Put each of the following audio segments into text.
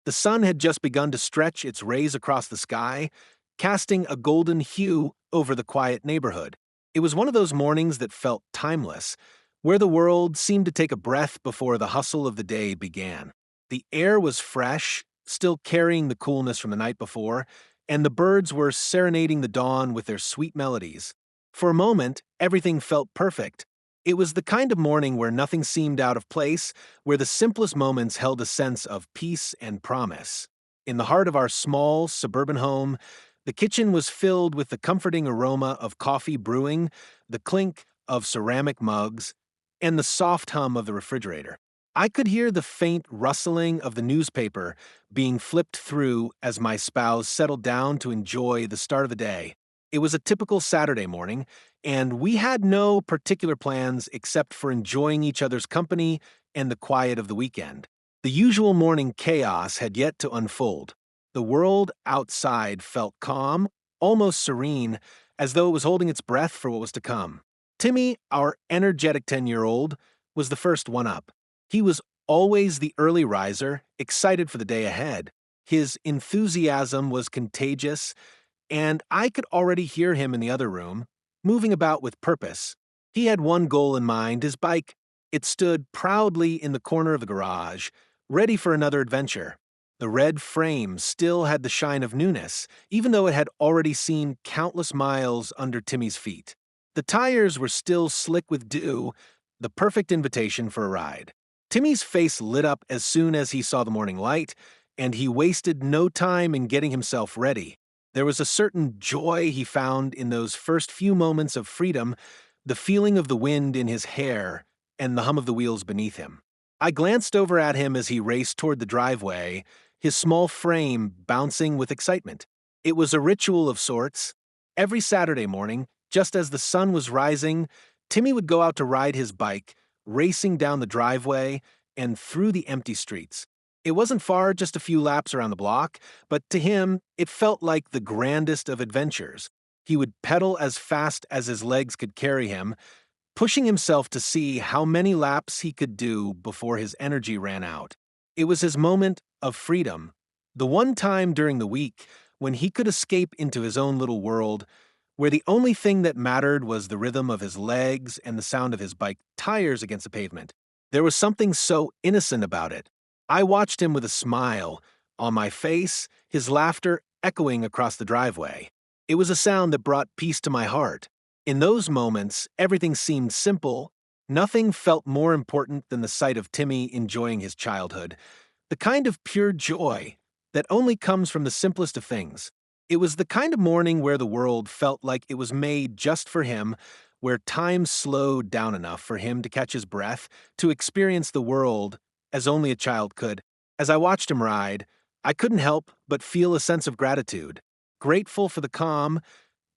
The sun had just begun to stretch its rays across the sky, casting a golden hue over the quiet neighborhood. It was one of those mornings that felt timeless, where the world seemed to take a breath before the hustle of the day began. The air was fresh, still carrying the coolness from the night before, and the birds were serenading the dawn with their sweet melodies. For a moment, everything felt perfect. It was the kind of morning where nothing seemed out of place, where the simplest moments held a sense of peace and promise. In the heart of our small, suburban home, the kitchen was filled with the comforting aroma of coffee brewing, the clink of ceramic mugs, and the soft hum of the refrigerator. I could hear the faint rustling of the newspaper being flipped through as my spouse settled down to enjoy the start of the day. It was a typical Saturday morning, and we had no particular plans except for enjoying each other's company and the quiet of the weekend. The usual morning chaos had yet to unfold. The world outside felt calm, almost serene, as though it was holding its breath for what was to come. Timmy, our energetic 10-year-old, was the first one up. He was always the early riser, excited for the day ahead. His enthusiasm was contagious, and I could already hear him in the other room, moving about with purpose. He had one goal in mind, his bike. It stood proudly in the corner of the garage, ready for another adventure. The red frame still had the shine of newness, even though it had already seen countless miles under Timmy's feet. The tires were still slick with dew, the perfect invitation for a ride. Timmy's face lit up as soon as he saw the morning light, and he wasted no time in getting himself ready. There was a certain joy he found in those first few moments of freedom, the feeling of the wind in his hair and the hum of the wheels beneath him. I glanced over at him as he raced toward the driveway, his small frame bouncing with excitement. It was a ritual of sorts. Every Saturday morning, just as the sun was rising, Timmy would go out to ride his bike, racing down the driveway and through the empty streets. It wasn't far, just a few laps around the block, but to him, it felt like the grandest of adventures. He would pedal as fast as his legs could carry him, pushing himself to see how many laps he could do before his energy ran out. It was his moment of freedom, the one time during the week when he could escape into his own little world, where the only thing that mattered was the rhythm of his legs and the sound of his bike tires against the pavement. There was something so innocent about it. I watched him with a smile on my face, his laughter echoing across the driveway. It was a sound that brought peace to my heart. In those moments, everything seemed simple. Nothing felt more important than the sight of Timmy enjoying his childhood, the kind of pure joy that only comes from the simplest of things. It was the kind of morning where the world felt like it was made just for him, where time slowed down enough for him to catch his breath, to experience the world as only a child could. As I watched him ride, I couldn't help but feel a sense of gratitude. Grateful for the calm,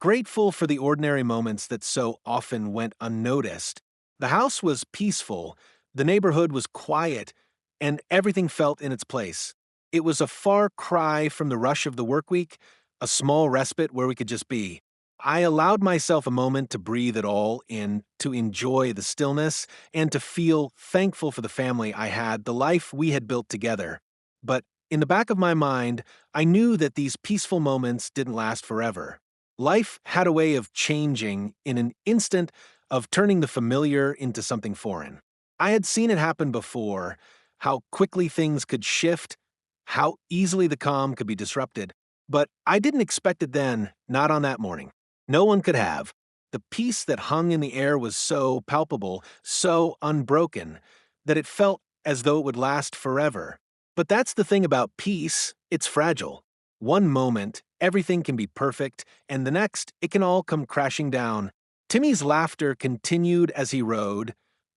grateful for the ordinary moments that so often went unnoticed. The house was peaceful, the neighborhood was quiet, and everything felt in its place. It was a far cry from the rush of the work week, a small respite where we could just be. I allowed myself a moment to breathe it all in, to enjoy the stillness, and to feel thankful for the family I had, the life we had built together. But in the back of my mind, I knew that these peaceful moments didn't last forever. Life had a way of changing in an instant, of turning the familiar into something foreign. I had seen it happen before, how quickly things could shift, how easily the calm could be disrupted. But I didn't expect it then, not on that morning. No one could have. The peace that hung in the air was so palpable, so unbroken, that it felt as though it would last forever. But that's the thing about peace, it's fragile. One moment, everything can be perfect, and the next, it can all come crashing down. Timmy's laughter continued as he rode,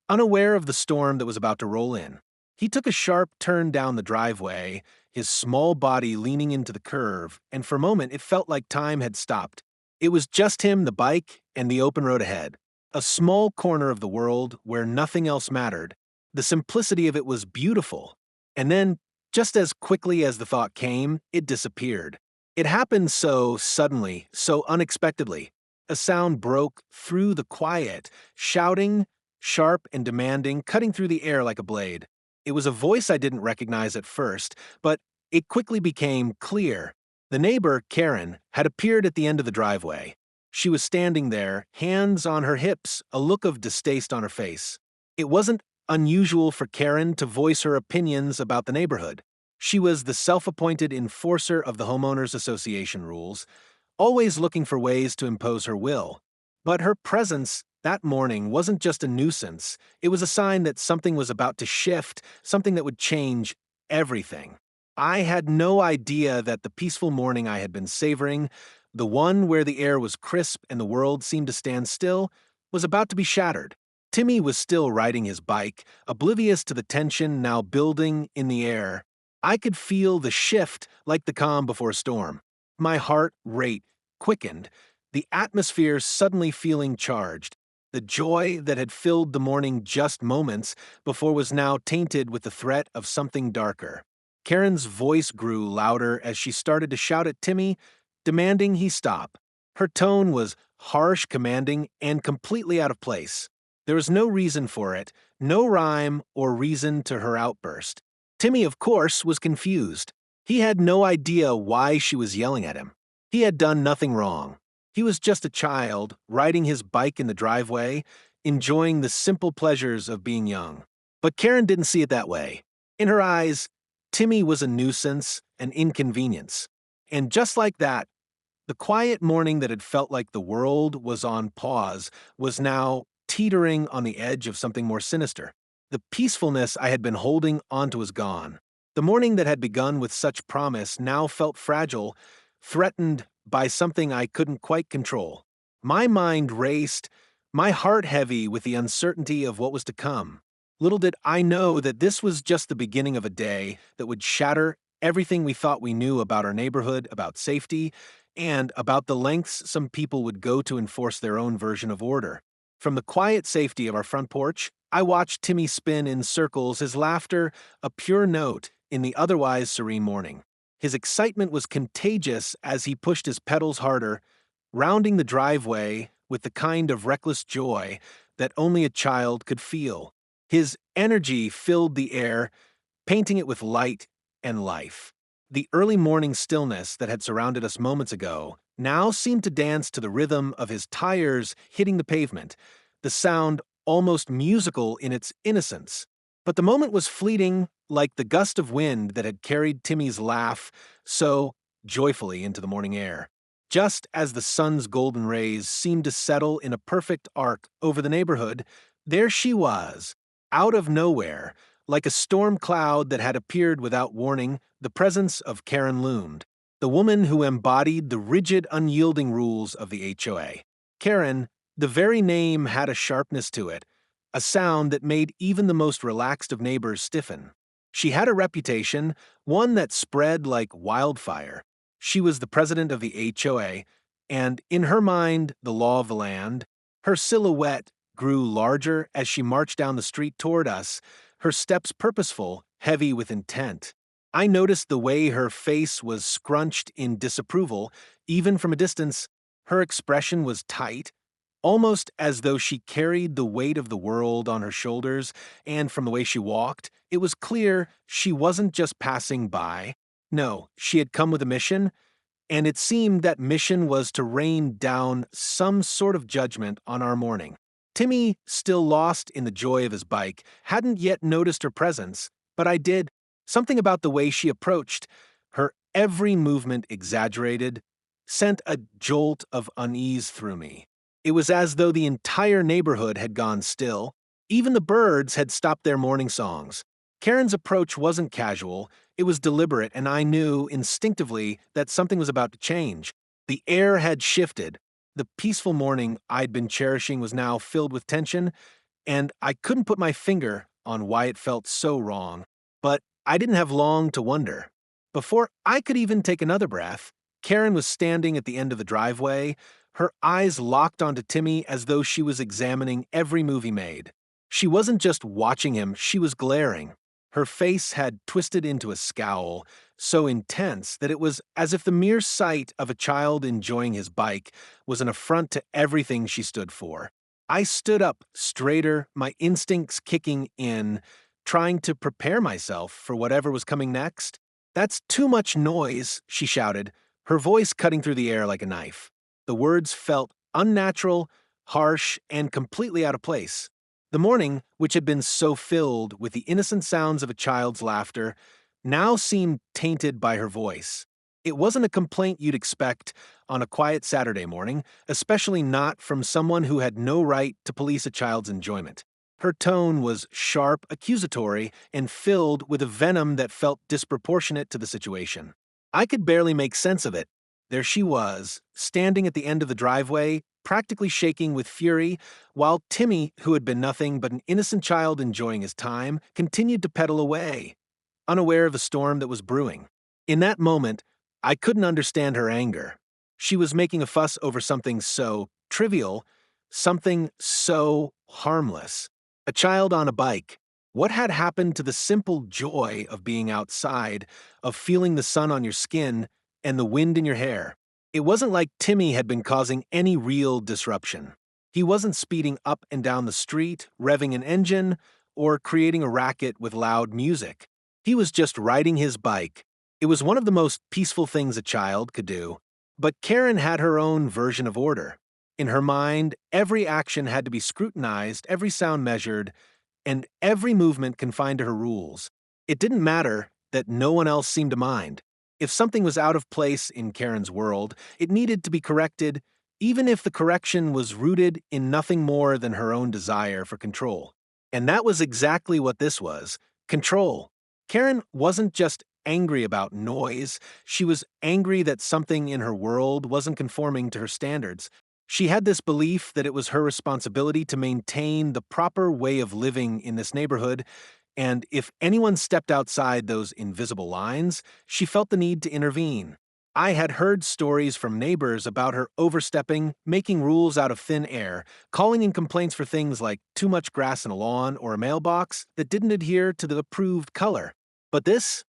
unaware of the storm that was about to roll in. He took a sharp turn down the driveway, his small body leaning into the curve, and for a moment it felt like time had stopped. It was just him, the bike, and the open road ahead. A small corner of the world where nothing else mattered. The simplicity of it was beautiful. And then, just as quickly as the thought came, it disappeared. It happened so suddenly, so unexpectedly. A sound broke through the quiet, shouting, sharp and demanding, cutting through the air like a blade. It was a voice I didn't recognize at first, but It quickly became clear. The neighbor, Karen, had appeared at the end of the driveway. She was standing there, hands on her hips, a look of distaste on her face. It wasn't unusual for Karen to voice her opinions about the neighborhood. She was the self-appointed enforcer of the homeowners association rules, always looking for ways to impose her will. But her presence that morning wasn't just a nuisance, it was a sign that something was about to shift, something that would change everything. I had no idea that the peaceful morning I had been savoring, the one where the air was crisp and the world seemed to stand still, was about to be shattered. Timmy was still riding his bike, oblivious to the tension now building in the air. I could feel the shift like the calm before a storm. My heart rate quickened, the atmosphere suddenly feeling charged. The joy that had filled the morning just moments before was now tainted with the threat of something darker. Karen's voice grew louder as she started to shout at Timmy, demanding he stop. Her tone was harsh, commanding, and completely out of place. There was no reason for it, no rhyme or reason to her outburst. Timmy, of course, was confused. He had no idea why she was yelling at him. He had done nothing wrong. He was just a child, riding his bike in the driveway, enjoying the simple pleasures of being young. But Karen didn't see it that way. In her eyes, Timmy was a nuisance, an inconvenience. And just like that, the quiet morning that had felt like the world was on pause was now teetering on the edge of something more sinister. The peacefulness I had been holding onto was gone. The morning that had begun with such promise now felt fragile, threatened by something I couldn't quite control. My mind raced, my heart heavy with the uncertainty of what was to come. Little did I know that this was just the beginning of a day that would shatter everything we thought we knew about our neighborhood, about safety, and about the lengths some people would go to enforce their own version of order. From the quiet safety of our front porch, I watched Timmy spin in circles, his laughter a pure note in the otherwise serene morning. His excitement was contagious as he pushed his pedals harder, rounding the driveway with the kind of reckless joy that only a child could feel. His energy filled the air, painting it with light and life. The early morning stillness that had surrounded us moments ago now seemed to dance to the rhythm of his tires hitting the pavement, the sound almost musical in its innocence. But the moment was fleeting, like the gust of wind that had carried Timmy's laugh so joyfully into the morning air. Just as the sun's golden rays seemed to settle in a perfect arc over the neighborhood, there she was, out of nowhere, like a storm cloud that had appeared without warning. The presence of Karen loomed, the woman who embodied the rigid, unyielding rules of the HOA. Karen, the very name had a sharpness to it, a sound that made even the most relaxed of neighbors stiffen. She had a reputation, one that spread like wildfire. She was the president of the HOA, and in her mind, the law of the land. Her silhouette grew larger as she marched down the street toward us, her steps purposeful, heavy with intent. I noticed the way her face was scrunched in disapproval, even from a distance. Her expression was tight, almost as though she carried the weight of the world on her shoulders, and from the way she walked, it was clear she wasn't just passing by. No, she had come with a mission, and it seemed that mission was to rain down some sort of judgment on our morning. Timmy, still lost in the joy of his bike, hadn't yet noticed her presence, but I did. Something about the way she approached, her every movement exaggerated, sent a jolt of unease through me. It was as though the entire neighborhood had gone still. Even the birds had stopped their morning songs. Karen's approach wasn't casual, it was deliberate, and I knew instinctively that something was about to change. The air had shifted. The peaceful morning I'd been cherishing was now filled with tension, and I couldn't put my finger on why it felt so wrong. But I didn't have long to wonder. Before I could even take another breath, Karen was standing at the end of the driveway, her eyes locked onto Timmy as though she was examining every move he made. She wasn't just watching him, she was glaring. Her face had twisted into a scowl, so intense that it was as if the mere sight of a child enjoying his bike was an affront to everything she stood for. I stood up straighter, my instincts kicking in, trying to prepare myself for whatever was coming next. "That's too much noise," she shouted, her voice cutting through the air like a knife. The words felt unnatural, harsh, and completely out of place. The morning, which had been so filled with the innocent sounds of a child's laughter, now seemed tainted by her voice. It wasn't a complaint you'd expect on a quiet Saturday morning, especially not from someone who had no right to police a child's enjoyment. Her tone was sharp, accusatory, and filled with a venom that felt disproportionate to the situation. I could barely make sense of it. There she was, standing at the end of the driveway, practically shaking with fury, while Timmy, who had been nothing but an innocent child enjoying his time, continued to pedal away, unaware of the storm that was brewing. In that moment, I couldn't understand her anger. She was making a fuss over something so trivial, something so harmless. A child on a bike. What had happened to the simple joy of being outside, of feeling the sun on your skin and the wind in your hair? It wasn't like Timmy had been causing any real disruption. He wasn't speeding up and down the street, revving an engine, or creating a racket with loud music. He was just riding his bike. It was one of the most peaceful things a child could do. But Karen had her own version of order. In her mind, every action had to be scrutinized, every sound measured, and every movement confined to her rules. It didn't matter that no one else seemed to mind. If something was out of place in Karen's world, it needed to be corrected, even if the correction was rooted in nothing more than her own desire for control. And that was exactly what this was: control. Karen wasn't just angry about noise, she was angry that something in her world wasn't conforming to her standards. She had this belief that it was her responsibility to maintain the proper way of living in this neighborhood, and if anyone stepped outside those invisible lines, she felt the need to intervene. I had heard stories from neighbors about her overstepping, making rules out of thin air, calling in complaints for things like too much grass in a lawn or a mailbox that didn't adhere to the approved color. But this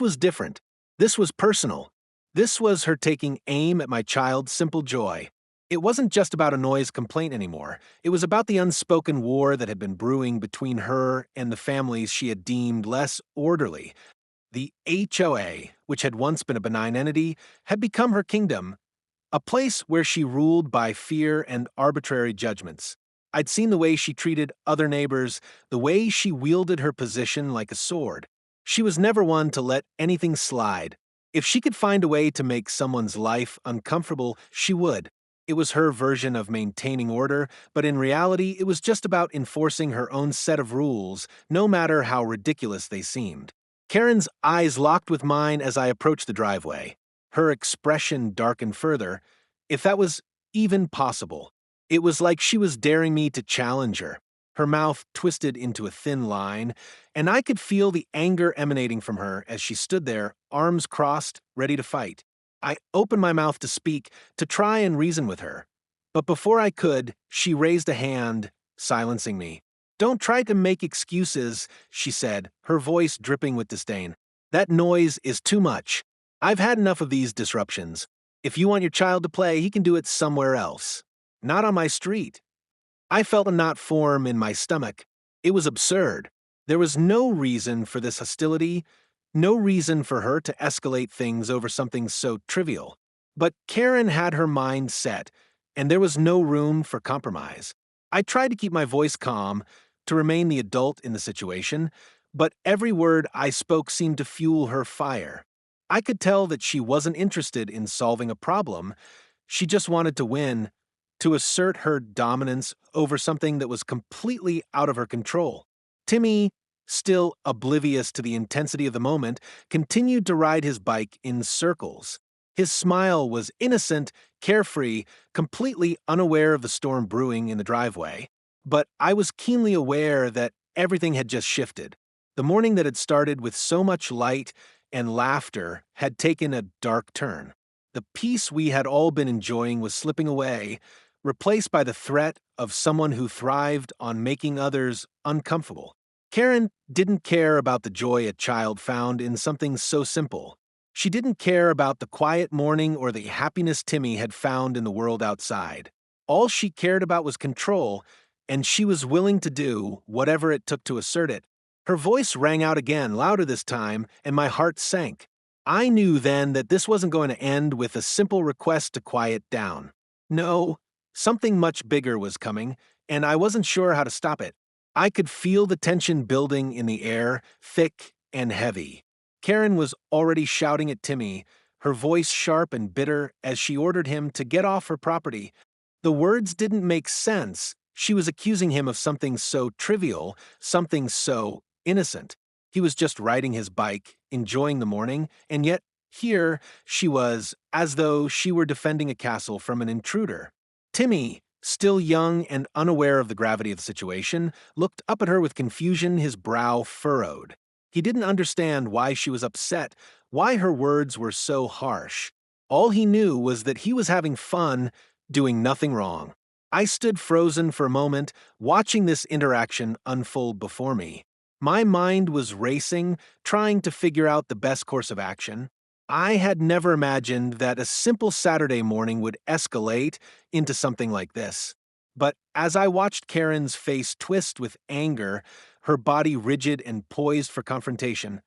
was different. This was personal. This was her taking aim at my child's simple joy. It wasn't just about a noise complaint anymore. It was about the unspoken war that had been brewing between her and the families she had deemed less orderly. The HOA, which had once been a benign entity, had become her kingdom, a place where she ruled by fear and arbitrary judgments. I'd seen the way she treated other neighbors, the way she wielded her position like a sword. She was never one to let anything slide. If she could find a way to make someone's life uncomfortable, she would. It was her version of maintaining order, but in reality, it was just about enforcing her own set of rules, no matter how ridiculous they seemed. Karen's eyes locked with mine as I approached the driveway. Her expression darkened further, if that was even possible. It was like she was daring me to challenge her. Her mouth twisted into a thin line, and I could feel the anger emanating from her as she stood there, arms crossed, ready to fight. I opened my mouth to speak, to try and reason with her. But before I could, she raised a hand, silencing me. "Don't try to make excuses," she said, her voice dripping with disdain. "That noise is too much. I've had enough of these disruptions. If you want your child to play, he can do it somewhere else. Not on my street." I felt a knot form in my stomach. It was absurd. There was no reason for this hostility, no reason for her to escalate things over something so trivial. But Karen had her mind set, and there was no room for compromise. I tried to keep my voice calm, to remain the adult in the situation, but every word I spoke seemed to fuel her fire. I could tell that she wasn't interested in solving a problem. She just wanted to win, to assert her dominance over something that was completely out of her control. Timmy, still oblivious to the intensity of the moment, continued to ride his bike in circles. His smile was innocent, carefree, completely unaware of the storm brewing in the driveway. But I was keenly aware that everything had just shifted. The morning that had started with so much light and laughter had taken a dark turn. The peace we had all been enjoying was slipping away, replaced by the threat of someone who thrived on making others uncomfortable. Karen didn't care about the joy a child found in something so simple. She didn't care about the quiet morning or the happiness Timmy had found in the world outside. All she cared about was control, and she was willing to do whatever it took to assert it. Her voice rang out again, louder this time, and my heart sank. I knew then that this wasn't going to end with a simple request to quiet down. No, something much bigger was coming, and I wasn't sure how to stop it. I could feel the tension building in the air, thick and heavy. Karen was already shouting at Timmy, her voice sharp and bitter as she ordered him to get off her property. The words didn't make sense. She was accusing him of something so trivial, something so innocent. He was just riding his bike, enjoying the morning, and yet here she was, as though she were defending a castle from an intruder. Timmy, still young and unaware of the gravity of the situation, looked up at her with confusion, his brow furrowed. He didn't understand why she was upset, why her words were so harsh. All he knew was that he was having fun, doing nothing wrong. I stood frozen for a moment, watching this interaction unfold before me. My mind was racing, trying to figure out the best course of action. I had never imagined that a simple Saturday morning would escalate into something like this. But as I watched Karen's face twist with anger, her body rigid and poised for confrontation,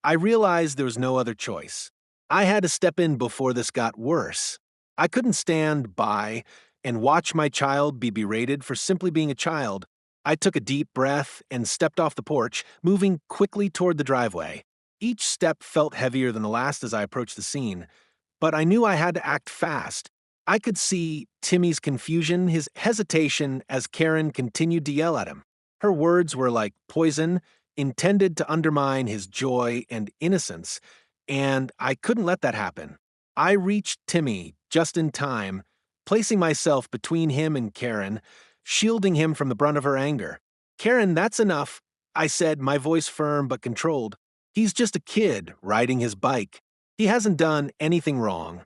I realized there was no other choice. I had to step in before this got worse. I couldn't stand by and watch my child be berated for simply being a child. I took a deep breath and stepped off the porch, moving quickly toward the driveway. Each step felt heavier than the last as I approached the scene, but I knew I had to act fast. I could see Timmy's confusion, his hesitation as Karen continued to yell at him. Her words were like poison, intended to undermine his joy and innocence, and I couldn't let that happen. I reached Timmy just in time, placing myself between him and Karen, shielding him from the brunt of her anger. "Karen, that's enough," I said, my voice firm but controlled. "He's just a kid riding his bike. He hasn't done anything wrong."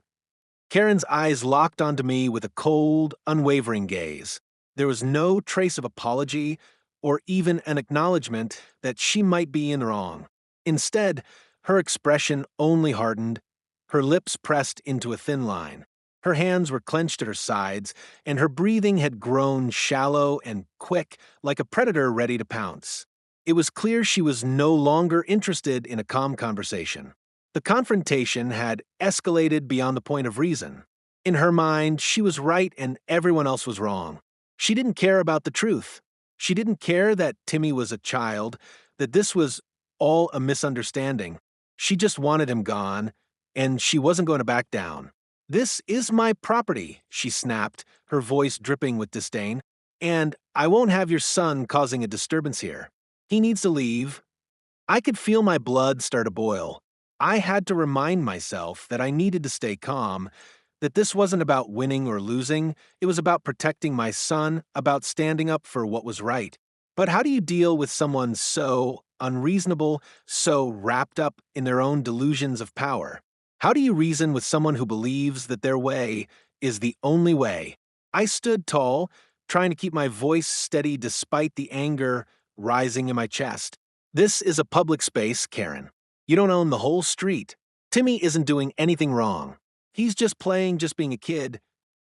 Karen's eyes locked onto me with a cold, unwavering gaze. There was no trace of apology or even an acknowledgement that she might be in the wrong. Instead, her expression only hardened, her lips pressed into a thin line. Her hands were clenched at her sides, and her breathing had grown shallow and quick, like a predator ready to pounce. It was clear she was no longer interested in a calm conversation. The confrontation had escalated beyond the point of reason. In her mind, she was right and everyone else was wrong. She didn't care about the truth. She didn't care that Timmy was a child, that this was all a misunderstanding. She just wanted him gone, and she wasn't going to back down. "This is my property," she snapped, her voice dripping with disdain, "and I won't have your son causing a disturbance here. He needs to leave." I could feel my blood start to boil. I had to remind myself that I needed to stay calm, that this wasn't about winning or losing, it was about protecting my son, about standing up for what was right. But how do you deal with someone so unreasonable, so wrapped up in their own delusions of power? How do you reason with someone who believes that their way is the only way? I stood tall, trying to keep my voice steady despite the anger rising in my chest. "This is a public space, Karen. You don't own the whole street. Timmy isn't doing anything wrong. He's just playing, just being a kid."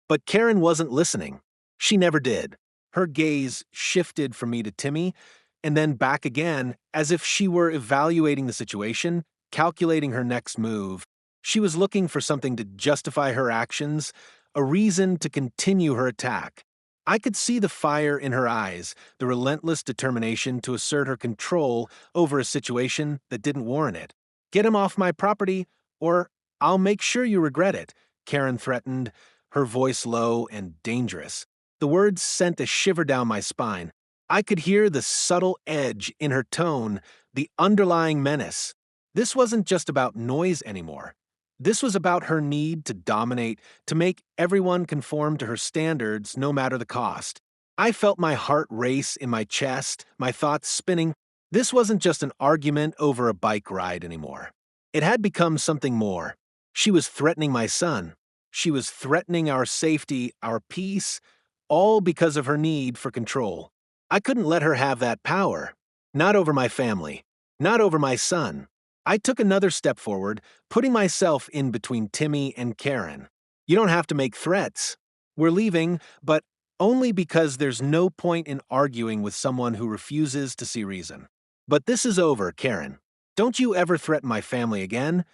But Karen wasn't listening. She never did. Her gaze shifted from me to Timmy, and then back again, as if she were evaluating the situation, calculating her next move. She was looking for something to justify her actions, a reason to continue her attack. I could see the fire in her eyes, the relentless determination to assert her control over a situation that didn't warrant it. "Get him off my property, or I'll make sure you regret it," Karen threatened, her voice low and dangerous. The words sent a shiver down my spine. I could hear the subtle edge in her tone, the underlying menace. This wasn't just about noise anymore. This was about her need to dominate, to make everyone conform to her standards no matter the cost. I felt my heart race in my chest, my thoughts spinning. This wasn't just an argument over a bike ride anymore. It had become something more. She was threatening my son. She was threatening our safety, our peace, all because of her need for control. I couldn't let her have that power. Not over my family. Not over my son. I took another step forward, putting myself in between Timmy and Karen. "You don't have to make threats. We're leaving, but only because there's no point in arguing with someone who refuses to see reason. But this is over, Karen. Don't you ever threaten my family again.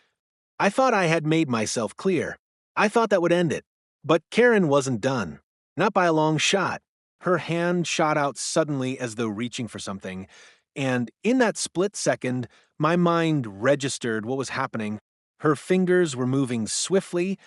I thought I had made myself clear. I thought that would end it. But Karen wasn't done. Not by a long shot. Her hand shot out suddenly as though reaching for something, and in that split second, my mind registered what was happening. Her fingers were moving swiftly,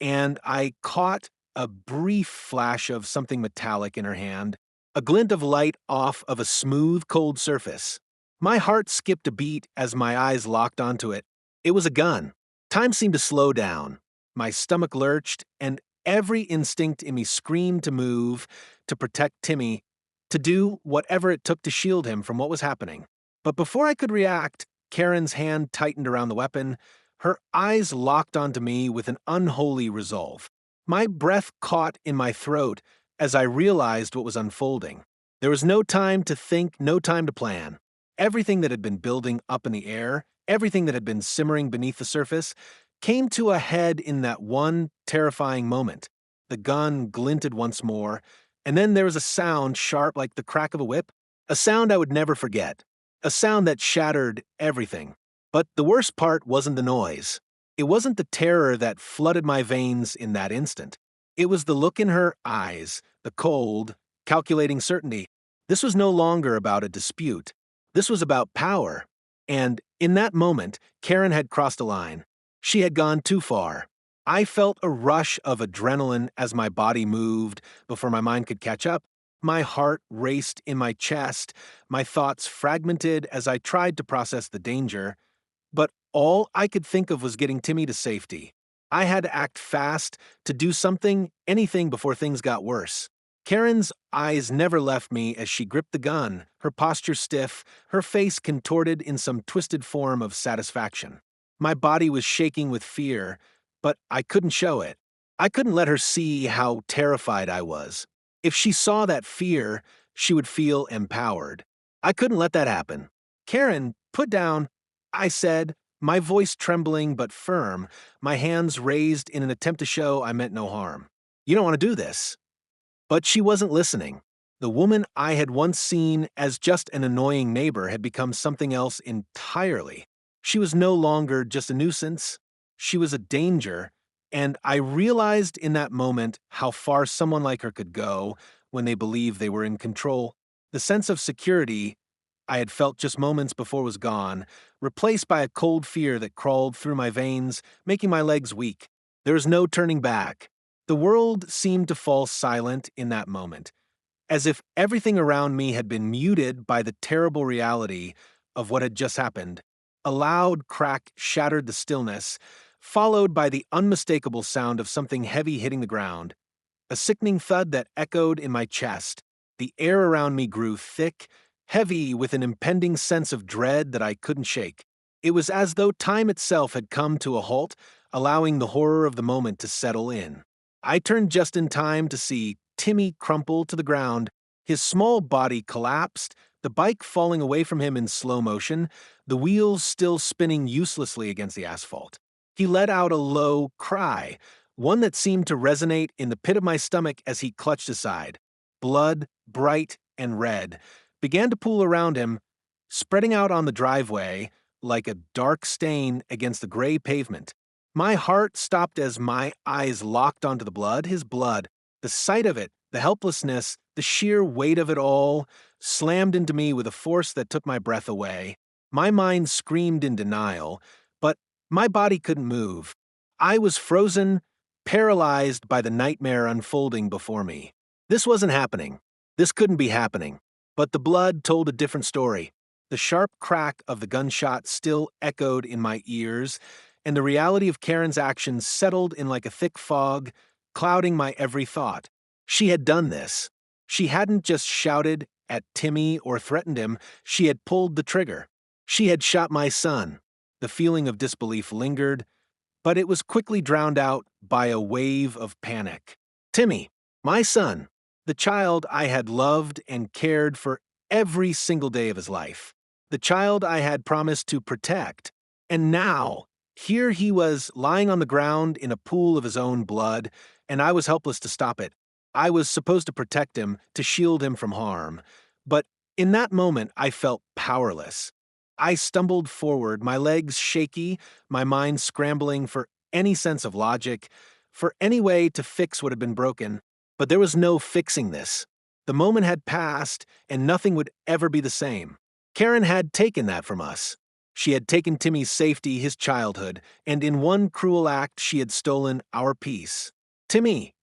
and I caught a brief flash of something metallic in her hand, a glint of light off of a smooth, cold surface. My heart skipped a beat as my eyes locked onto it. It was a gun. Time seemed to slow down. My stomach lurched, and every instinct in me screamed to move, to protect Timmy, to do whatever it took to shield him from what was happening. But before I could react, Karen's hand tightened around the weapon, her eyes locked onto me with an unholy resolve. My breath caught in my throat as I realized what was unfolding. There was no time to think, no time to plan. Everything that had been building up in the air, everything that had been simmering beneath the surface, came to a head in that one terrifying moment. The gun glinted once more, and then there was a sound sharp like the crack of a whip, a sound I would never forget, a sound that shattered everything. But the worst part wasn't the noise. It wasn't the terror that flooded my veins in that instant. It was the look in her eyes, the cold, calculating certainty. This was no longer about a dispute. This was about power. And in that moment, Karen had crossed a line. She had gone too far. I felt a rush of adrenaline as my body moved before my mind could catch up. My heart raced in my chest, my thoughts fragmented as I tried to process the danger. But all I could think of was getting Timmy to safety. I had to act fast, to do something, anything before things got worse. Karen's eyes never left me as she gripped the gun, her posture stiff, her face contorted in some twisted form of satisfaction. My body was shaking with fear, but I couldn't show it. I couldn't let her see how terrified I was. If she saw that fear, she would feel empowered. I couldn't let that happen. Karen, put down, I said, my voice trembling but firm, my hands raised in an attempt to show I meant no harm. You don't want to do this. But she wasn't listening. The woman I had once seen as just an annoying neighbor had become something else entirely. She was no longer just a nuisance. She was a danger, and I realized in that moment how far someone like her could go when they believed they were in control. The sense of security I had felt just moments before was gone, replaced by a cold fear that crawled through my veins, making my legs weak. There was no turning back. The world seemed to fall silent in that moment, as if everything around me had been muted by the terrible reality of what had just happened. A loud crack shattered the stillness, followed by the unmistakable sound of something heavy hitting the ground. A sickening thud that echoed in my chest. The air around me grew thick, heavy with an impending sense of dread that I couldn't shake. It was as though time itself had come to a halt, allowing the horror of the moment to settle in. I turned just in time to see Timmy crumple to the ground, his small body collapsed, the bike falling away from him in slow motion, the wheels still spinning uselessly against the asphalt. He let out a low cry, one that seemed to resonate in the pit of my stomach as he clutched aside. Blood, bright and red, began to pool around him, spreading out on the driveway like a dark stain against the gray pavement. My heart stopped as my eyes locked onto the blood, his blood. The sight of it, the helplessness, the sheer weight of it all, slammed into me with a force that took my breath away. My mind screamed in denial, but my body couldn't move. I was frozen, paralyzed by the nightmare unfolding before me. This wasn't happening. This couldn't be happening. But the blood told a different story. The sharp crack of the gunshot still echoed in my ears, and the reality of Karen's actions settled in like a thick fog, clouding my every thought. She had done this. She hadn't just shouted at Timmy or threatened him, she had pulled the trigger. She had shot my son. The feeling of disbelief lingered, but it was quickly drowned out by a wave of panic. Timmy, my son, the child I had loved and cared for every single day of his life. The child I had promised to protect. And now, here he was lying on the ground in a pool of his own blood, and I was helpless to stop it. I was supposed to protect him, to shield him from harm. But in that moment, I felt powerless. I stumbled forward, my legs shaky, my mind scrambling for any sense of logic, for any way to fix what had been broken. But there was no fixing this. The moment had passed, and nothing would ever be the same. Karen had taken that from us. She had taken Timmy's safety, his childhood, and in one cruel act she had stolen our peace. Timmy!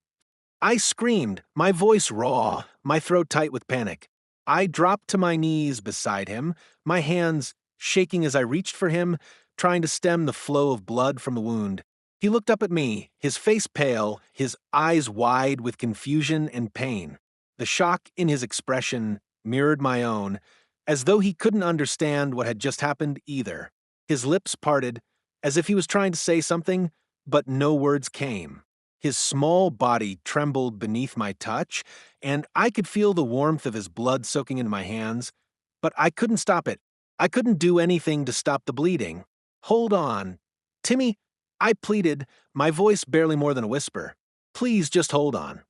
I screamed, my voice raw, my throat tight with panic. I dropped to my knees beside him, my hands shaking as I reached for him, trying to stem the flow of blood from the wound. He looked up at me, his face pale, his eyes wide with confusion and pain. The shock in his expression mirrored my own, as though he couldn't understand what had just happened either. His lips parted, as if he was trying to say something, but no words came. His small body trembled beneath my touch, and I could feel the warmth of his blood soaking into my hands, but I couldn't stop it. I couldn't do anything to stop the bleeding. Hold on. Timmy, I pleaded, my voice barely more than a whisper. Please just hold on.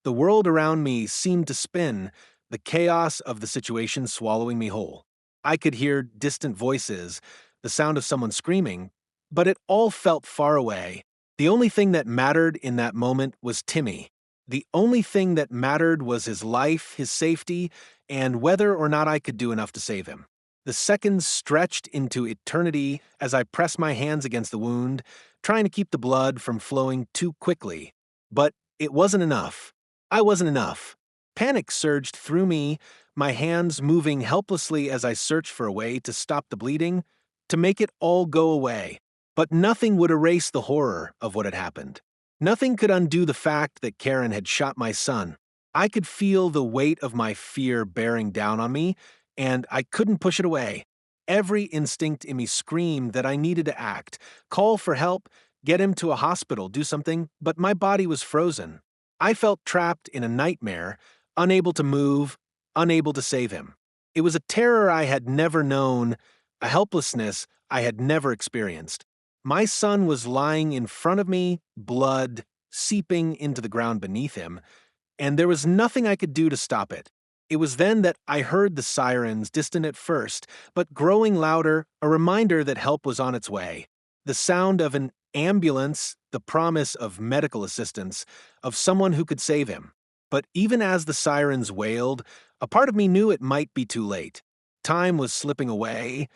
The world around me seemed to spin, the chaos of the situation swallowing me whole. I could hear distant voices, the sound of someone screaming, but it all felt far away. The only thing that mattered in that moment was Timmy. The only thing that mattered was his life, his safety, and whether or not I could do enough to save him. The seconds stretched into eternity as I pressed my hands against the wound, trying to keep the blood from flowing too quickly. But it wasn't enough. I wasn't enough. Panic surged through me, my hands moving helplessly as I searched for a way to stop the bleeding, to make it all go away. But nothing would erase the horror of what had happened. Nothing could undo the fact that Karen had shot my son. I could feel the weight of my fear bearing down on me, and I couldn't push it away. Every instinct in me screamed that I needed to act, call for help, get him to a hospital, do something, but my body was frozen. I felt trapped in a nightmare, unable to move, unable to save him. It was a terror I had never known, a helplessness I had never experienced. My son was lying in front of me, blood seeping into the ground beneath him, and there was nothing I could do to stop it. It was then that I heard the sirens, distant at first, but growing louder, a reminder that help was on its way. The sound of an ambulance, the promise of medical assistance, of someone who could save him. But even as the sirens wailed, a part of me knew it might be too late. Time was slipping away,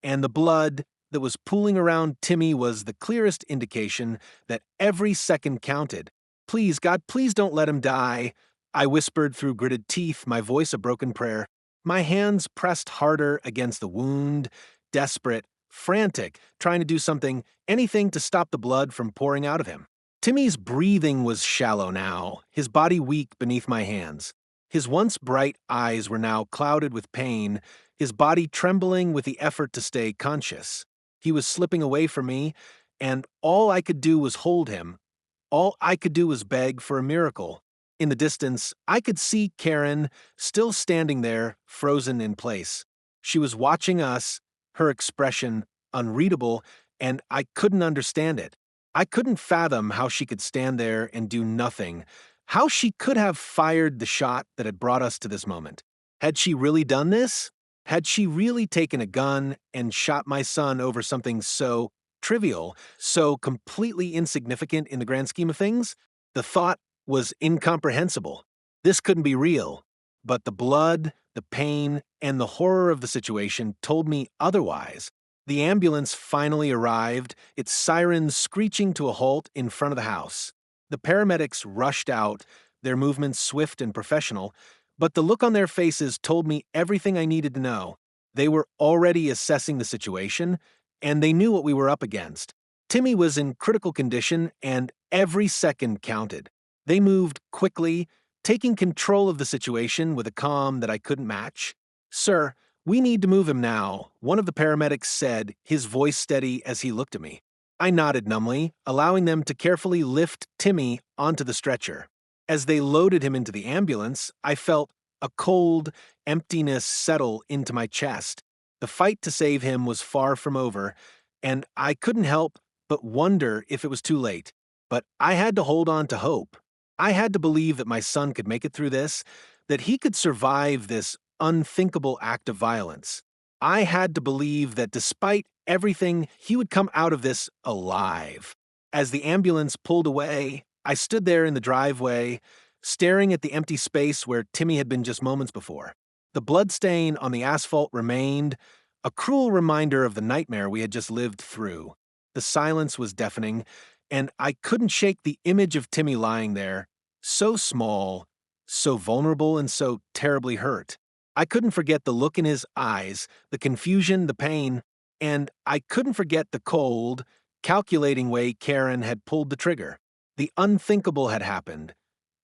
and the blood that was pooling around Timmy was the clearest indication that every second counted. Please, God, please don't let him die, I whispered through gritted teeth, my voice a broken prayer. My hands pressed harder against the wound, desperate, frantic, trying to do something, anything to stop the blood from pouring out of him. Timmy's breathing was shallow now, his body weak beneath my hands. His once bright eyes were now clouded with pain, his body trembling with the effort to stay conscious. He was slipping away from me, and all I could do was hold him. All I could do was beg for a miracle. In the distance, I could see Karen still standing there, frozen in place. She was watching us, her expression unreadable, and I couldn't understand it. I couldn't fathom how she could stand there and do nothing, how she could have fired the shot that had brought us to this moment. Had she really done this? Had she really taken a gun and shot my son over something so trivial, so completely insignificant in the grand scheme of things? The thought was incomprehensible. This couldn't be real. But the blood, the pain, and the horror of the situation told me otherwise. The ambulance finally arrived, its sirens screeching to a halt in front of the house. The paramedics rushed out, their movements swift and professional, but the look on their faces told me everything I needed to know. They were already assessing the situation, and they knew what we were up against. Timmy was in critical condition, and every second counted. They moved quickly, taking control of the situation with a calm that I couldn't match. "Sir, we need to move him now," one of the paramedics said, his voice steady as he looked at me. I nodded numbly, allowing them to carefully lift Timmy onto the stretcher. As they loaded him into the ambulance, I felt a cold emptiness settle into my chest. The fight to save him was far from over, and I couldn't help but wonder if it was too late. But I had to hold on to hope. I had to believe that my son could make it through this, that he could survive this unthinkable act of violence. I had to believe that despite everything, he would come out of this alive. As the ambulance pulled away, I stood there in the driveway, staring at the empty space where Timmy had been just moments before. The bloodstain on the asphalt remained, a cruel reminder of the nightmare we had just lived through. The silence was deafening, and I couldn't shake the image of Timmy lying there, so small, so vulnerable, and so terribly hurt. I couldn't forget the look in his eyes, the confusion, the pain, and I couldn't forget the cold, calculating way Karen had pulled the trigger. The unthinkable had happened,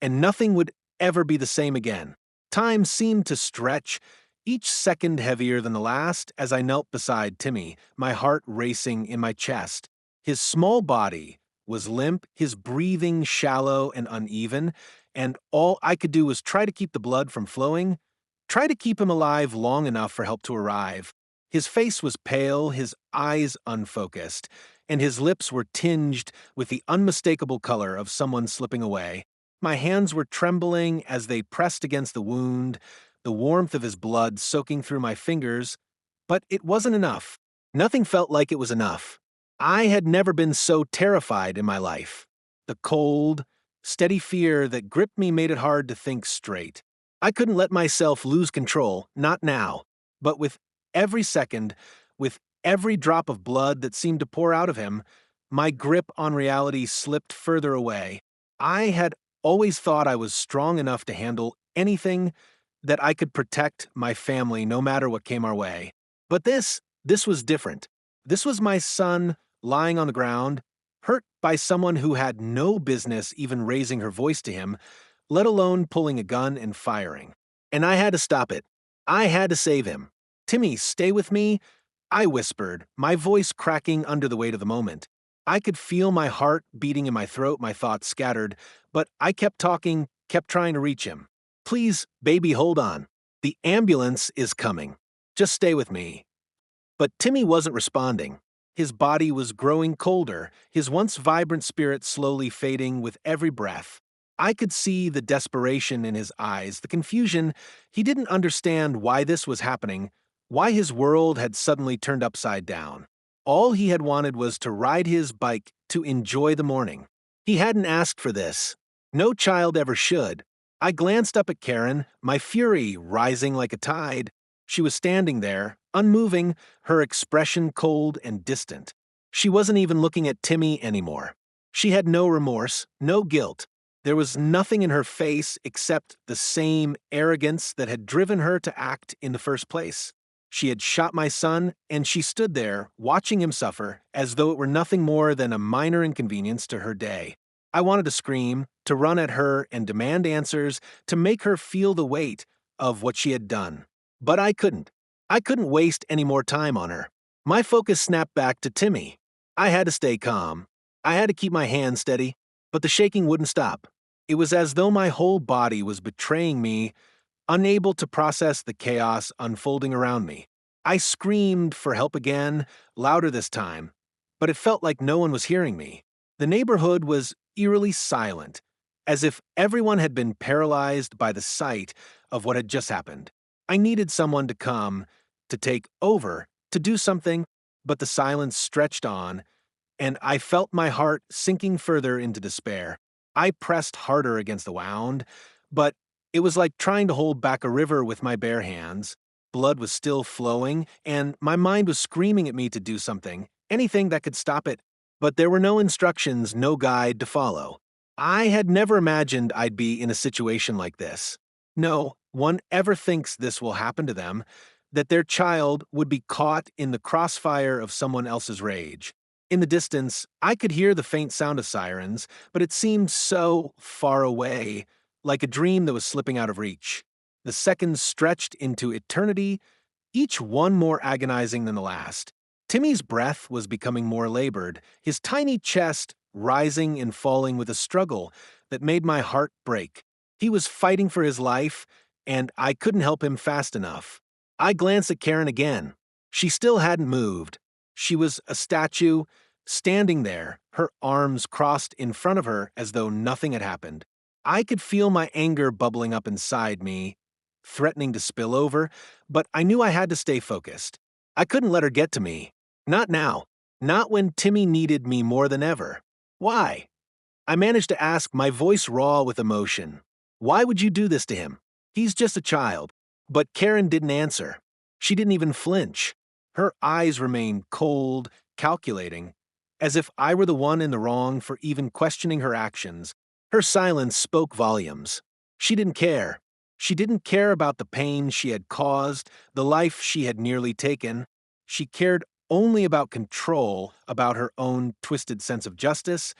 and nothing would ever be the same again. Time seemed to stretch, each second heavier than the last as I knelt beside Timmy, my heart racing in my chest. His small body was limp, his breathing shallow and uneven, and all I could do was try to keep the blood from flowing, try to keep him alive long enough for help to arrive. His face was pale, his eyes unfocused, and his lips were tinged with the unmistakable color of someone slipping away. My hands were trembling as they pressed against the wound, the warmth of his blood soaking through my fingers, but it wasn't enough. Nothing felt like it was enough. I had never been so terrified in my life. The cold, steady fear that gripped me made it hard to think straight. I couldn't let myself lose control, not now, but with every second, with every drop of blood that seemed to pour out of him, my grip on reality slipped further away. I had always thought I was strong enough to handle anything, that I could protect my family no matter what came our way. But this was different. This was my son lying on the ground, hurt by someone who had no business even raising her voice to him, let alone pulling a gun and firing. And I had to stop it. I had to save him. "Timmy, stay with me," I whispered, my voice cracking under the weight of the moment. I could feel my heart beating in my throat, my thoughts scattered, but I kept talking, kept trying to reach him. "Please, baby, hold on. The ambulance is coming. Just stay with me." But Timmy wasn't responding. His body was growing colder, his once vibrant spirit slowly fading with every breath. I could see the desperation in his eyes, the confusion. He didn't understand why this was happening, why his world had suddenly turned upside down. All he had wanted was to ride his bike, to enjoy the morning. He hadn't asked for this. No child ever should. I glanced up at Karen, my fury rising like a tide. She was standing there, unmoving, her expression cold and distant. She wasn't even looking at Timmy anymore. She had no remorse, no guilt. There was nothing in her face except the same arrogance that had driven her to act in the first place. She had shot my son, and she stood there, watching him suffer, as though it were nothing more than a minor inconvenience to her day. I wanted to scream, to run at her and demand answers, to make her feel the weight of what she had done. But I couldn't. I couldn't waste any more time on her. My focus snapped back to Timmy. I had to stay calm. I had to keep my hands steady, but the shaking wouldn't stop. It was as though my whole body was betraying me, unable to process the chaos unfolding around me. I screamed for help again, louder this time, but it felt like no one was hearing me. The neighborhood was eerily silent, as if everyone had been paralyzed by the sight of what had just happened. I needed someone to come, to take over, to do something, but the silence stretched on, and I felt my heart sinking further into despair. I pressed harder against the wound, but it was like trying to hold back a river with my bare hands. Blood was still flowing, and my mind was screaming at me to do something, anything that could stop it. But there were no instructions, no guide to follow. I had never imagined I'd be in a situation like this. No one ever thinks this will happen to them, that their child would be caught in the crossfire of someone else's rage. In the distance, I could hear the faint sound of sirens, but it seemed so far away, like a dream that was slipping out of reach. The seconds stretched into eternity, each one more agonizing than the last. Timmy's breath was becoming more labored, his tiny chest rising and falling with a struggle that made my heart break. He was fighting for his life, and I couldn't help him fast enough. I glanced at Karen again. She still hadn't moved. She was a statue, standing there, her arms crossed in front of her as though nothing had happened. I could feel my anger bubbling up inside me, threatening to spill over, but I knew I had to stay focused. I couldn't let her get to me. Not now. Not when Timmy needed me more than ever. Why? I managed to ask, my voice raw with emotion. Why would you do this to him? He's just a child. But Karen didn't answer. She didn't even flinch. Her eyes remained cold, calculating, as if I were the one in the wrong for even questioning her actions. Her silence spoke volumes. She didn't care. She didn't care about the pain she had caused, the life she had nearly taken. She cared only about control, about her own twisted sense of justice,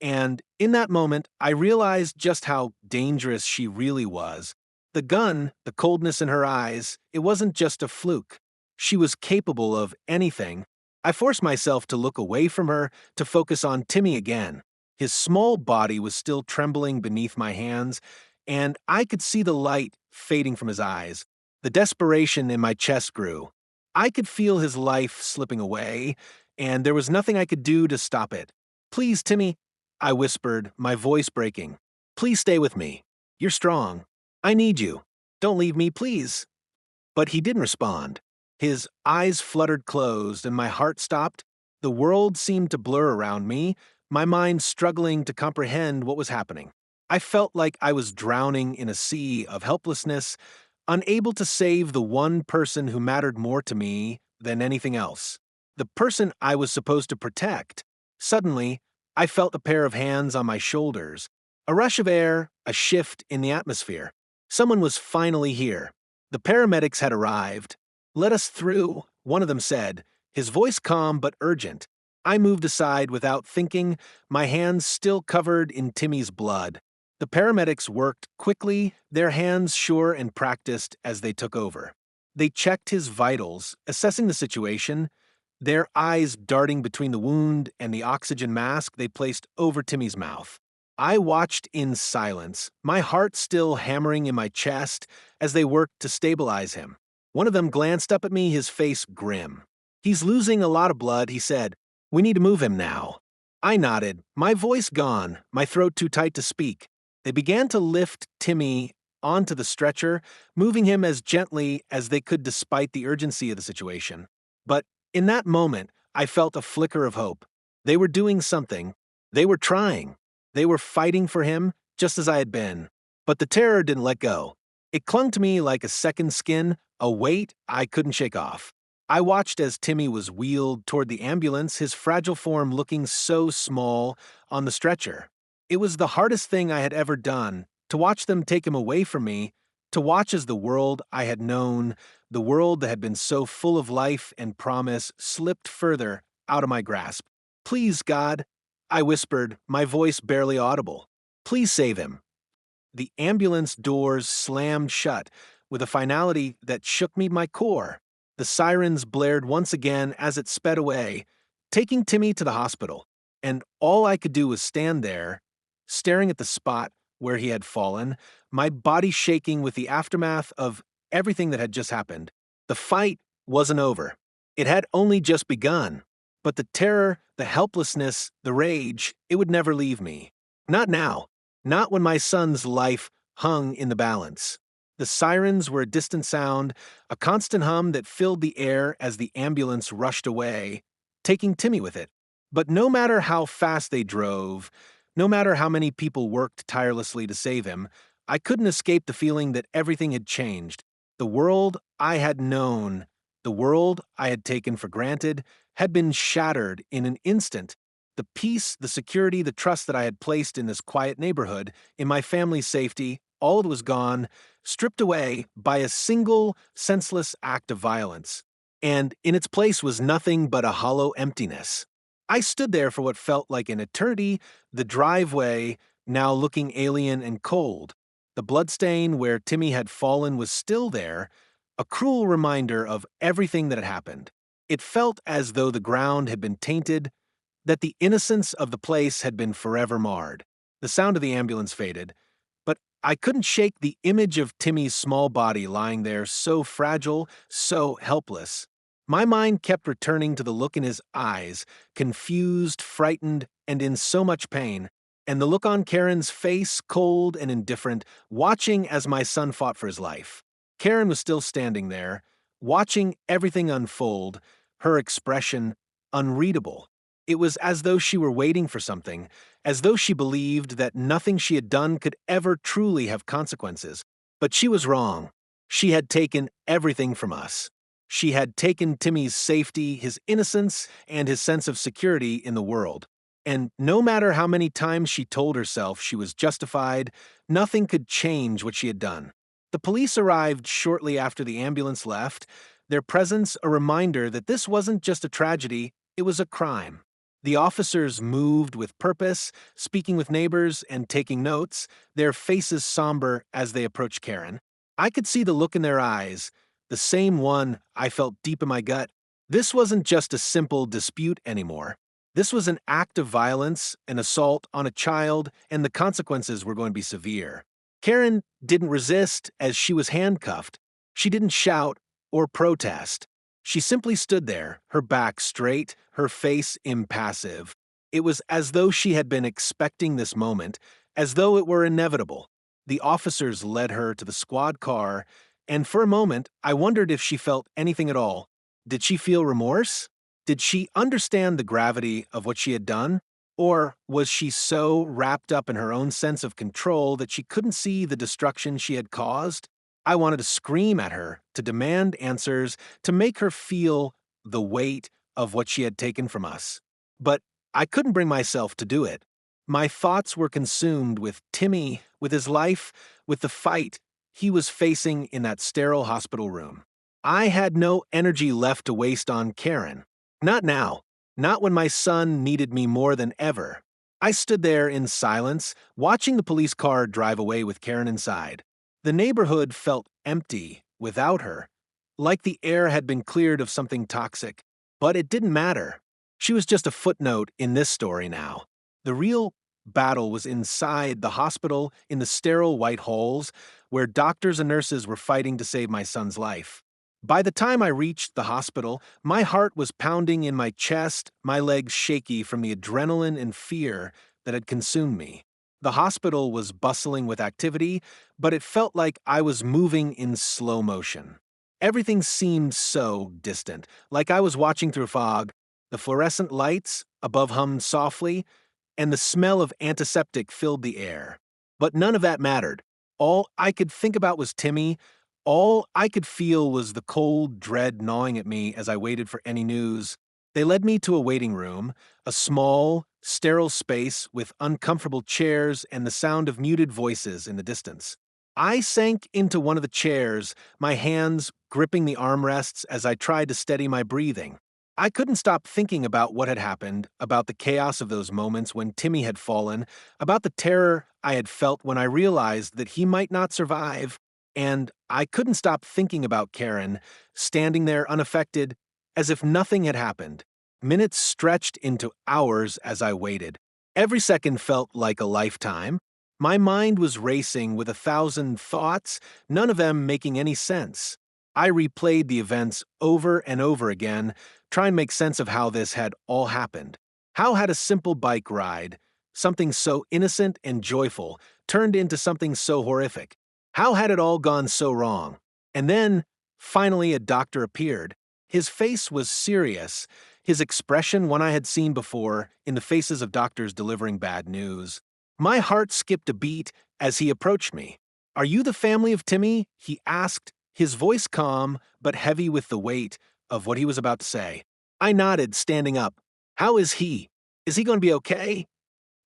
and in that moment, I realized just how dangerous she really was. The gun, the coldness in her eyes, it wasn't just a fluke. She was capable of anything. I forced myself to look away from her, to focus on Timmy again. His small body was still trembling beneath my hands, and I could see the light fading from his eyes. The desperation in my chest grew. I could feel his life slipping away, and there was nothing I could do to stop it. Please, Timmy, I whispered, my voice breaking. Please stay with me. You're strong. I need you. Don't leave me, please. But he didn't respond. His eyes fluttered closed, and my heart stopped. The world seemed to blur around me, my mind struggling to comprehend what was happening. I felt like I was drowning in a sea of helplessness, unable to save the one person who mattered more to me than anything else. The person I was supposed to protect. Suddenly, I felt a pair of hands on my shoulders. A rush of air, a shift in the atmosphere. Someone was finally here. The paramedics had arrived. Let us through, one of them said, his voice calm but urgent. I moved aside without thinking, my hands still covered in Timmy's blood. The paramedics worked quickly, their hands sure and practiced as they took over. They checked his vitals, assessing the situation, their eyes darting between the wound and the oxygen mask they placed over Timmy's mouth. I watched in silence, my heart still hammering in my chest as they worked to stabilize him. One of them glanced up at me, his face grim. He's losing a lot of blood, he said. We need to move him now. I nodded, my voice gone, my throat too tight to speak. They began to lift Timmy onto the stretcher, moving him as gently as they could despite the urgency of the situation. But in that moment, I felt a flicker of hope. They were doing something. They were trying. They were fighting for him, just as I had been. But the terror didn't let go. It clung to me like a second skin, a weight I couldn't shake off. I watched as Timmy was wheeled toward the ambulance, his fragile form looking so small on the stretcher. It was the hardest thing I had ever done, to watch them take him away from me, to watch as the world I had known, the world that had been so full of life and promise, slipped further out of my grasp. Please, God, I whispered, my voice barely audible. Please save him. The ambulance doors slammed shut with a finality that shook me to my core. The sirens blared once again as it sped away, taking Timmy to the hospital, and all I could do was stand there, staring at the spot where he had fallen, my body shaking with the aftermath of everything that had just happened. The fight wasn't over. It had only just begun. But the terror, the helplessness, the rage, it would never leave me. Not now. Not when my son's life hung in the balance. The sirens were a distant sound, a constant hum that filled the air as the ambulance rushed away, taking Timmy with it. But no matter how fast they drove, no matter how many people worked tirelessly to save him, I couldn't escape the feeling that everything had changed. The world I had known, the world I had taken for granted, had been shattered in an instant. The peace, the security, the trust that I had placed in this quiet neighborhood, in my family's safety, all was gone, stripped away by a single, senseless act of violence. And in its place was nothing but a hollow emptiness. I stood there for what felt like an eternity, the driveway now looking alien and cold. The bloodstain where Timmy had fallen was still there, a cruel reminder of everything that had happened. It felt as though the ground had been tainted, that the innocence of the place had been forever marred. The sound of the ambulance faded, but I couldn't shake the image of Timmy's small body lying there so fragile, so helpless. My mind kept returning to the look in his eyes, confused, frightened, and in so much pain, and the look on Karen's face, cold and indifferent, watching as my son fought for his life. Karen was still standing there, Watching everything unfold, her expression unreadable. It was as though she were waiting for something, as though she believed that nothing she had done could ever truly have consequences. But she was wrong. She had taken everything from us. She had taken Timmy's safety, his innocence, and his sense of security in the world. And no matter how many times she told herself she was justified, nothing could change what she had done. The police arrived shortly after the ambulance left, their presence a reminder that this wasn't just a tragedy, it was a crime. The officers moved with purpose, speaking with neighbors and taking notes, their faces somber as they approached Karen. I could see the look in their eyes, the same one I felt deep in my gut. This wasn't just a simple dispute anymore. This was an act of violence, an assault on a child, and the consequences were going to be severe. Karen didn't resist as she was handcuffed. She didn't shout or protest. She simply stood there, her back straight, her face impassive. It was as though she had been expecting this moment, as though it were inevitable. The officers led her to the squad car, and for a moment, I wondered if she felt anything at all. Did she feel remorse? Did she understand the gravity of what she had done? Or was she so wrapped up in her own sense of control that she couldn't see the destruction she had caused? I wanted to scream at her, to demand answers, to make her feel the weight of what she had taken from us. But I couldn't bring myself to do it. My thoughts were consumed with Timmy, with his life, with the fight he was facing in that sterile hospital room. I had no energy left to waste on Karen. Not now. Not when my son needed me more than ever. I stood there in silence, watching the police car drive away with Karen inside. The neighborhood felt empty without her, like the air had been cleared of something toxic. But it didn't matter. She was just a footnote in this story now. The real battle was inside the hospital, in the sterile white halls, where doctors and nurses were fighting to save my son's life. By the time I reached the hospital, my heart was pounding in my chest, my legs shaky from the adrenaline and fear that had consumed me. The hospital was bustling with activity, but it felt like I was moving in slow motion. Everything seemed so distant, like I was watching through fog. The fluorescent lights above hummed softly, and the smell of antiseptic filled the air. But none of that mattered. All I could think about was Timmy. All I could feel was the cold dread gnawing at me as I waited for any news. They led me to a waiting room, a small, sterile space with uncomfortable chairs and the sound of muted voices in the distance. I sank into one of the chairs, my hands gripping the armrests as I tried to steady my breathing. I couldn't stop thinking about what had happened, about the chaos of those moments when Timmy had fallen, about the terror I had felt when I realized that he might not survive, and I couldn't stop thinking about Karen, standing there unaffected, as if nothing had happened. Minutes stretched into hours as I waited. Every second felt like a lifetime. My mind was racing with 1,000 thoughts, none of them making any sense. I replayed the events over and over again, trying to make sense of how this had all happened. How had a simple bike ride, something so innocent and joyful, turned into something so horrific? How had it all gone so wrong? And then, finally, a doctor appeared. His face was serious, his expression one I had seen before in the faces of doctors delivering bad news. My heart skipped a beat as he approached me. "Are you the family of Timmy?" he asked, his voice calm but heavy with the weight of what he was about to say. I nodded, standing up. "How is he? Is he going to be okay?"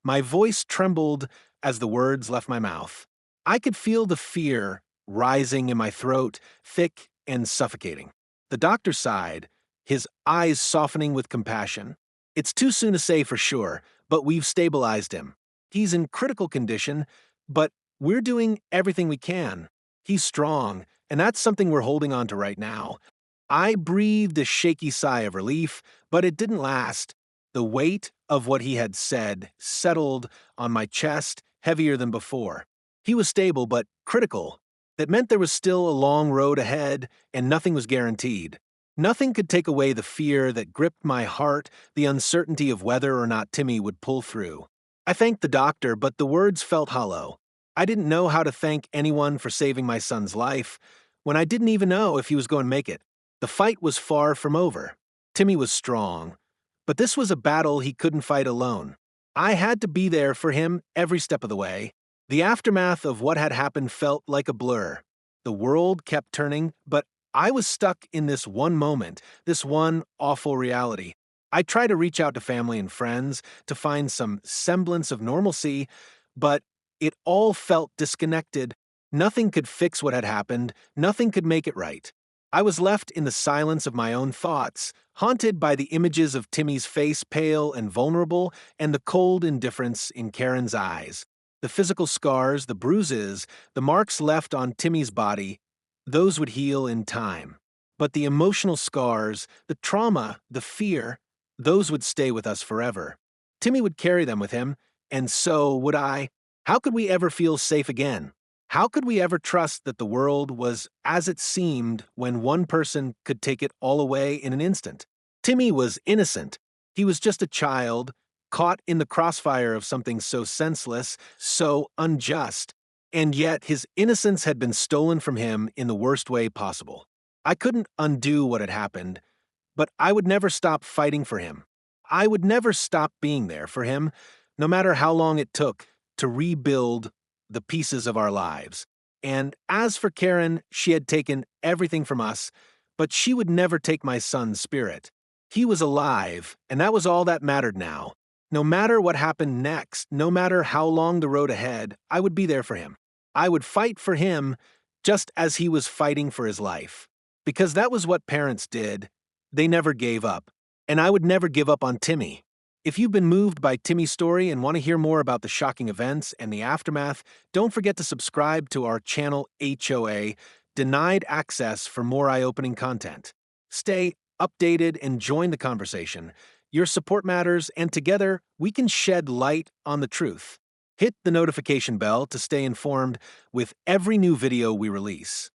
My voice trembled as the words left my mouth. I could feel the fear rising in my throat, thick and suffocating. The doctor sighed, his eyes softening with compassion. "It's too soon to say for sure, but we've stabilized him. He's in critical condition, but we're doing everything we can. He's strong, and that's something we're holding on to right now." I breathed a shaky sigh of relief, but it didn't last. The weight of what he had said settled on my chest, heavier than before. He was stable, but critical. That meant there was still a long road ahead, and nothing was guaranteed. Nothing could take away the fear that gripped my heart, the uncertainty of whether or not Timmy would pull through. I thanked the doctor, but the words felt hollow. I didn't know how to thank anyone for saving my son's life, when I didn't even know if he was going to make it. The fight was far from over. Timmy was strong, but this was a battle he couldn't fight alone. I had to be there for him every step of the way. The aftermath of what had happened felt like a blur. The world kept turning, but I was stuck in this one moment, this one awful reality. I tried to reach out to family and friends to find some semblance of normalcy, but it all felt disconnected. Nothing could fix what had happened, nothing could make it right. I was left in the silence of my own thoughts, haunted by the images of Timmy's face pale and vulnerable, and the cold indifference in Karen's eyes. The physical scars, the bruises, the marks left on Timmy's body, those would heal in time. But the emotional scars, the trauma, the fear, those would stay with us forever. Timmy would carry them with him, and so would I. How could we ever feel safe again? How could we ever trust that the world was as it seemed when one person could take it all away in an instant? Timmy was innocent. He was just a child, caught in the crossfire of something so senseless, so unjust. And yet his innocence had been stolen from him in the worst way possible. I couldn't undo what had happened, but I would never stop fighting for him. I would never stop being there for him, no matter how long it took to rebuild the pieces of our lives. And as for Karen, she had taken everything from us, but she would never take my son's spirit. He was alive, and that was all that mattered now. No matter what happened next, no matter how long the road ahead, I would be there for him. I would fight for him just as he was fighting for his life. Because that was what parents did. They never gave up. And I would never give up on Timmy. If you've been moved by Timmy's story and want to hear more about the shocking events and the aftermath, don't forget to subscribe to our channel HOA, Denied Access, for more eye-opening content. Stay updated and join the conversation. Your support matters, and together we can shed light on the truth. Hit the notification bell to stay informed with every new video we release.